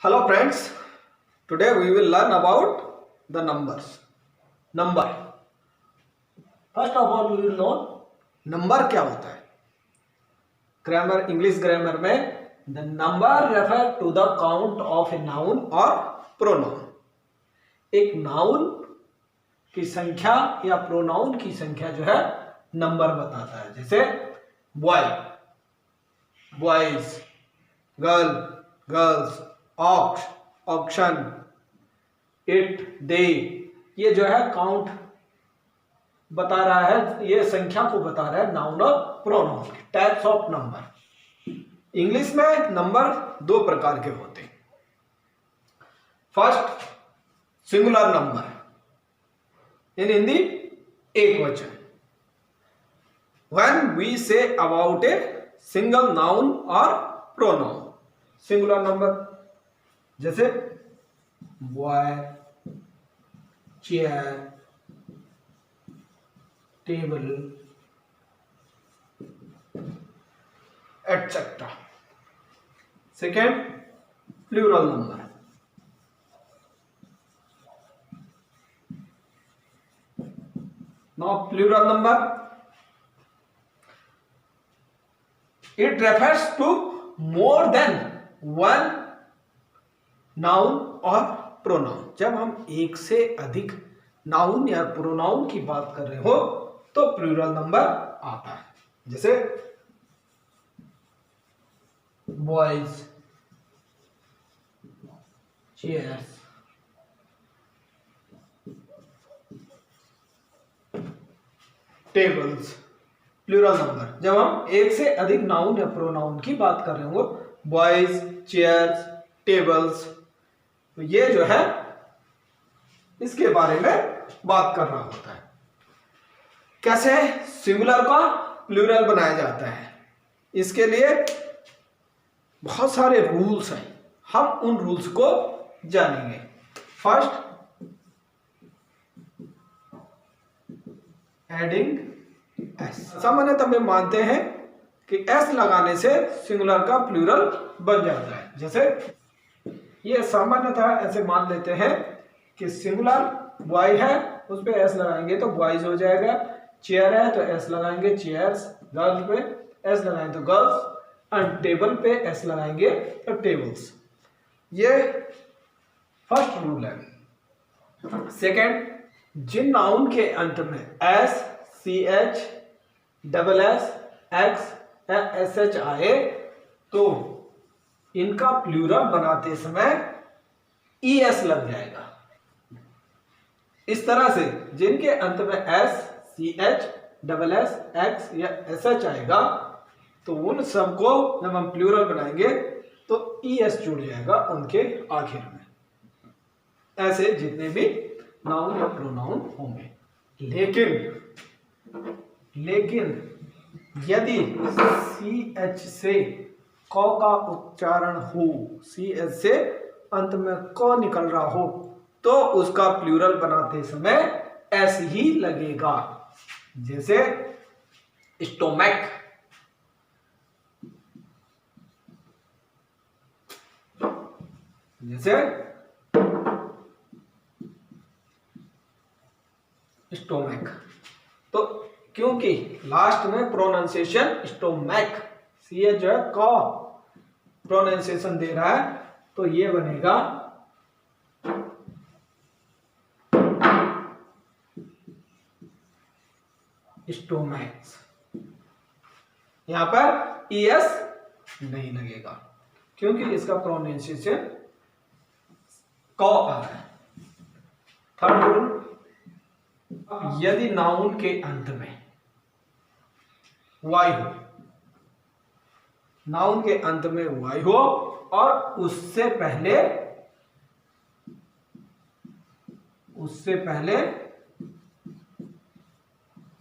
Hello friends, today we will learn about the numbers. Number. First of all, we will know number क्या होता है? Grammar, English grammar में the number refer to the count of a noun और pronoun. एक noun की संख्या या pronoun की संख्या जो है नंबर बताता है. जैसे boy, boys, girl, girls, ox, oxen, it, they. ये जो है काउंट बता रहा है, ये संख्या को बता रहा है नाउन और pronoun. Types of number. English में नंबर दो प्रकार के होते हैं. First, singular number, in Hindi एक वचन. When we say about a single noun और प्रोनाउन. सिंगुलर नंबर जैसे boy, chair, table, etcetera. Second, plural number. Now plural number, it refers to more than one noun और pronoun. जब हम एक से अधिक नाउन या प्रोनाउन की बात कर रहे हो तो प्लूरल नंबर आता है. जैसे boys, chairs, tables. Plural number जब हम एक से अधिक नाउन या प्रोनाउन की बात कर रहे हो, बॉयज, चेयर्स, टेबल्स, तो ये जो है इसके बारे में बात कर रहा होता है. कैसे सिंगुलर का प्लूरल बनाया जाता है, इसके लिए बहुत सारे रूल्स हैं. हम उन रूल्स को जानेंगे. First, adding S. सामान्यतः हम मानते हैं कि एस लगाने से सिंगुलर का प्लूरल बन जाता है. जैसे ये सामान्यतः ऐसे मान लेते हैं कि सिंगुलर बॉय है, उस पे एस लगाएंगे तो बॉयज हो जाएगा. चेयर है तो एस लगाएंगे चेयर्स, गर्ल पे एस लगाएंगे तो गर्ल्स, एंड टेबल पे एस लगाएंगे तो टेबल्स. ये फर्स्ट रूल है. सेकंड, जिन नाउन के अंत में S, C H, double S, X या एस एच आए तो इनका प्लूरल बनाते समय ई एस लग जाएगा. इस तरह से जिनके अंत में S, C H, double S, X या एस एच आएगा तो उन सबको जब हम प्लूरल बनाएंगे तो ई एस जुड़ जाएगा उनके आखिर में. ऐसे जितने भी नाउन या प्रोनाउन होंगे. लेकिन यदि सी एच से क का उच्चारण हो, सी एच से अंत में क निकल रहा हो तो उसका प्लूरल बनाते समय एस ही लगेगा. जैसे स्टोमैक, जैसे स्टोमैक. तो क्योंकि लास्ट में प्रोनाउंसिएशन स्टोमैक, सी एच जो है क प्रोनाउंसिएशन दे रहा है तो ये बनेगा स्टोमैक्स. यहां पर ई एस नहीं लगेगा क्योंकि इसका प्रोनाउंसिएशन क आ रहा है. थर्ड रूल, यदि नाउन के अंत में वाई हो, नाउन के अंत में वाई हो और उससे पहले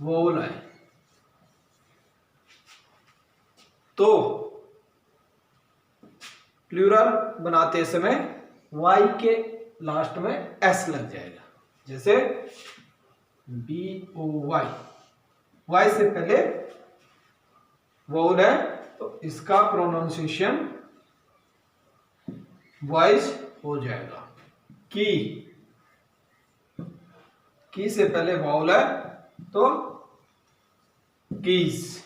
वोवल आए तो प्लूरल बनाते समय वाई के लास्ट में एस लग जाएगा. जैसे बी ओ वाई, वाई से पहले वोवल है तो इसका प्रोनाउंसिएशन वॉइस हो जाएगा। की से पहले वाउल है तो कीज।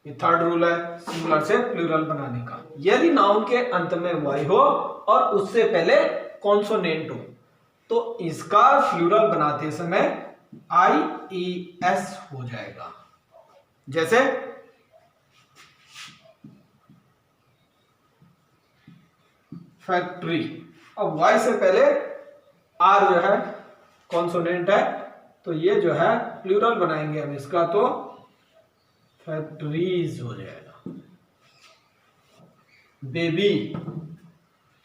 ये थर्ड रूल है सिंगुलर से प्लूरल बनाने का। यदि नाउन के अंत में वाई हो और उससे पहले कॉन्सोनेंट हो तो इसका प्लूरल बनाते समय IES हो जाएगा। जैसे फैक्ट्री, अब वाई से पहले आर जो है कॉन्सोनेंट है तो ये जो है प्लूरल बनाएंगे हम इसका तो फैक्ट्रीज हो जाएगा।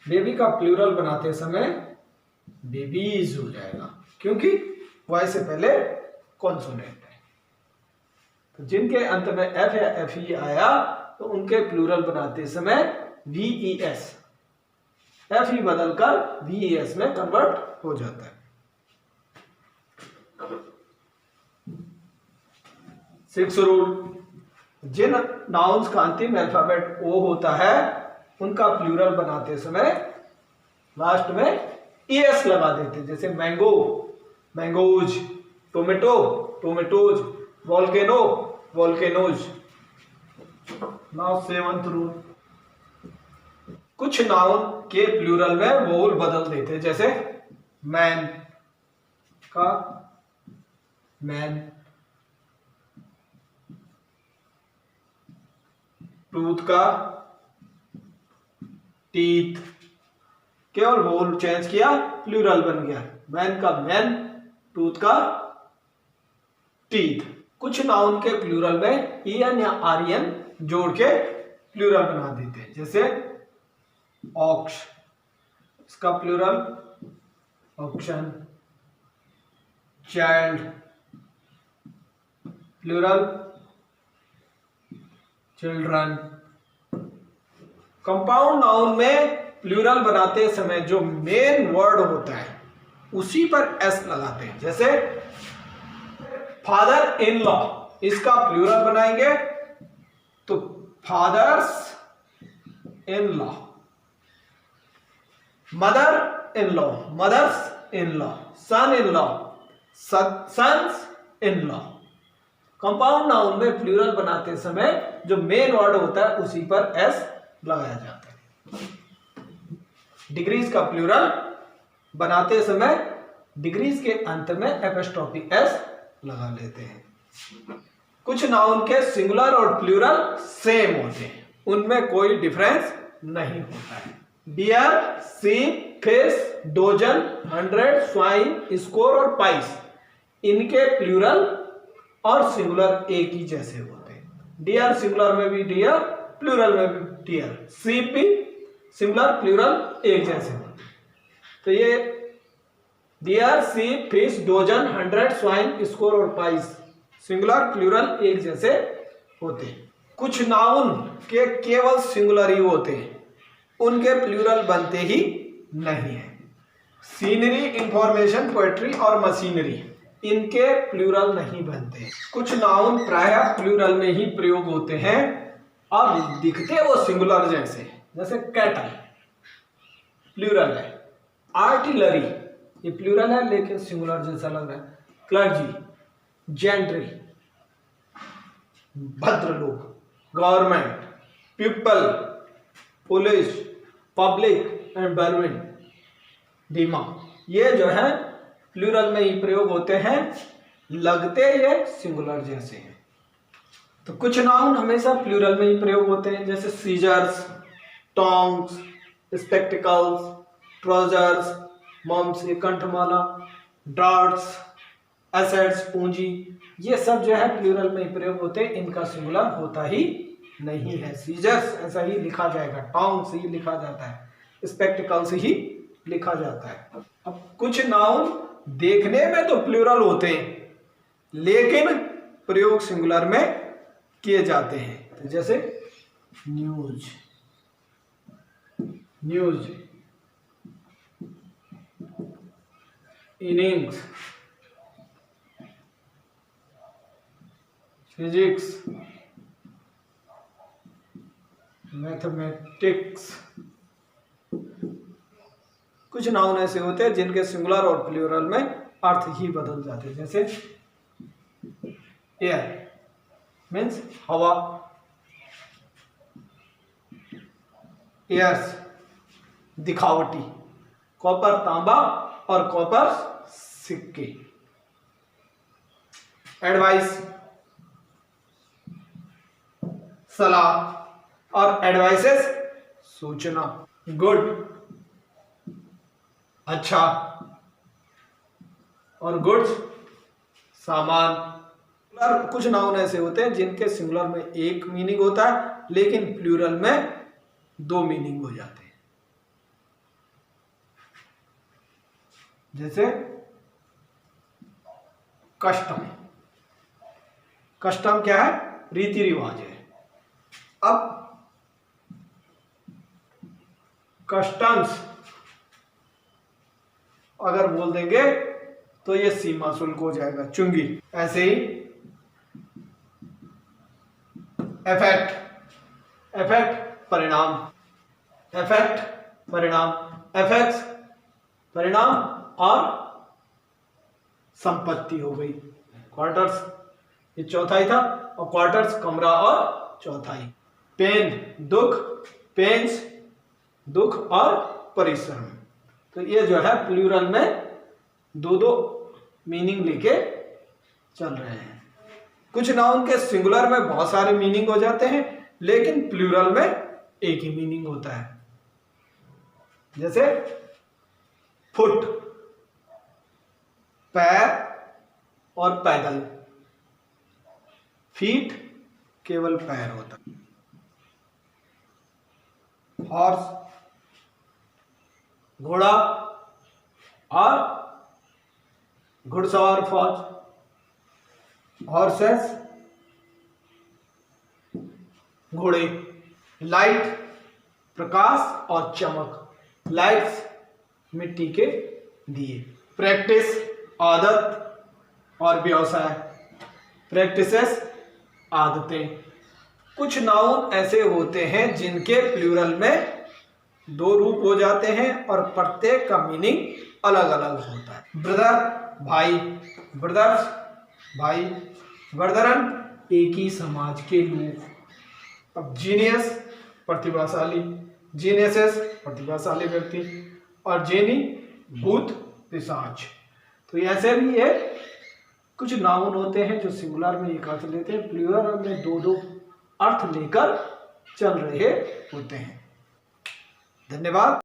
बेबी का प्लूरल बनाते समय बेबीज हो जाएगा क्योंकि वाई से पहले कॉन्सोनेंट है। तो जिनके अंत में एफ या FE आया तो उनके प्लूरल बनाते समय VES, FE बदलकर VES में कन्वर्ट हो जाता है। 6 रूल, जिन नाउन्स का अंतिम अल्फाबेट O होता है उनका प्लूरल बनाते समय लास्ट में ES लगा देते, जैसे mango mangoes, tomato tomatoes, volcano volcanoes. Now 7th rule, कुछ नाउन के प्लूरल में वोल बदल देते, जैसे मैन का मैन, टूथ का टीथ, केवल वोल चेंज किया प्लूरल बन गया, मैन का मैन, टूथ का टीथ। कुछ नाउन के प्लूरल में EN या REN जोड़ के प्लूरल बना देते हैं, जैसे ऑक्स, इसका plural oxen, child plural children. Compound noun में प्लूरल बनाते समय जो मेन वर्ड होता है उसी पर S लगाते हैं, जैसे फादर इन लॉ, इसका प्लूरल बनाएंगे तो fathers in law, mother in law mothers in law, son in law sons in law. Compound noun में प्लूरल बनाते समय जो मेन वर्ड होता है उसी पर S लगाया जाता है। डिग्रीज का प्लूरल बनाते समय डिग्रीज के अंत में एपोस्ट्रोफी S लगा लेते हैं। कुछ नाउन के सिंगुलर और प्लूरल सेम होते हैं, उनमें कोई डिफरेंस नहीं होता है। Deer, sheep, fish, dozen, 100, swine, score और पाइस, इनके प्लूरल और सिंगुलर एक ही जैसे होते हैं। डियर सिंगुलर में भी डियर, प्लूरल में भी डियर। शीप भी सिंगुलर प्लूरल एक जैसे होते हैं। तो ये deer, sheep, fish, dozen, 100, swine, score और पाइस सिंगुलर प्लूरल एक जैसे होते हैं। कुछ नाउन के केवल सिंगुलर ही होते हैं, उनके प्लूरल बनते ही नहीं है। सीनरी, इंफॉर्मेशन, पोएट्री और मशीनरी, इनके प्लूरल नहीं बनते। कुछ नाउन प्रायः प्लूरल में ही प्रयोग होते हैं और दिखते वो सिंगुलर जैसे कैटल प्लूरल है, आर्टिलरी ये प्लूरल है लेकिन सिंगुलर जैसा लग रहा है, clergy, gentry bhadralok, government, people, police, public and government, धीमा, ये जो है प्लूरल में ही प्रयोग होते हैं, लगते ये सिंगुलर जैसे हैं। तो कुछ नाउन हमेशा प्लूरल में ही प्रयोग होते हैं, जैसे scissors, tongs, spectacles, trousers, mumps ये कंठमाला, डार्ट्स, एसेट्स पूंजी, ये सब जो है प्लूरल में ही प्रयोग होते हैं, इनका सिंगुलर होता ही नहीं है। सीजर्स ऐसा ही लिखा जाएगा, टोंग्स ही लिखा जाता है, स्पेक्टिकल्स ही लिखा जाता है। अब कुछ नाउन देखने में तो प्लूरल होते हैं लेकिन प्रयोग सिंगुलर में किए जाते हैं, तो जैसे news, news, innings, physics, mathematics, कुछ नाउन ऐसे होते हैं जिनके सिंगुलर और प्लूरल में अर्थ ही बदल जाते हैं, जैसे एयर मीन्स हवा, एयर्स दिखावटी, कॉपर तांबा और कॉपर सिक्के, एडवाइस सलाह और एडवाइसेस सूचना, गुड अच्छा और गुड्स सामान। कुछ नाउन ऐसे होते हैं जिनके सिंगुलर में एक मीनिंग होता है लेकिन प्लूरल में दो मीनिंग हो जाते हैं, जैसे कस्टम। कस्टम क्या है? रीति रिवाज है। अब कस्टम्स अगर बोल देंगे तो ये सीमा शुल्क हो जाएगा, चुंगी। ऐसे ही इफेक्ट, इफेक्ट परिणाम, इफेक्ट परिणाम, इफेक्ट्स परिणाम और संपत्ति हो गई। क्वार्टर्स ये चौथाई था और क्वार्टर्स कमरा और चौथाई। पेन दुख, पेन्स दुख और परिश्रम। तो ये जो है प्लूरल में दो दो मीनिंग लेके चल रहे हैं। कुछ नाउन के सिंगुलर में बहुत सारे मीनिंग हो जाते हैं लेकिन प्लूरल में एक ही मीनिंग होता है, जैसे फुट पैर और पैदल, फीट केवल पैर होता है, हॉर्स घोड़ा और घुड़सवार फौज, हॉर्सेस घोड़े, लाइट प्रकाश और चमक, लाइट्स मिट्टी के दिए, प्रैक्टिस आदत और व्यवसाय, प्रैक्टिसेस आदतें। कुछ नाउन ऐसे होते हैं जिनके प्लूरल में दो रूप हो जाते हैं और प्रत्येक का मीनिंग अलग अलग होता है। ब्रदर भाई, ब्रदर्स भाई, ब्रदरन एक ही समाज के लोग। अब जीनियस प्रतिभाशाली, जीनियसेस प्रतिभाशाली व्यक्ति और जेनी भूत पिशाच। तो ऐसे भी है कुछ नाउन होते हैं जो सिंगुलर में एक अर्थ लेते हैं, प्लूरल में दो दो अर्थ लेकर चल रहे होते हैं। धन्यवाद।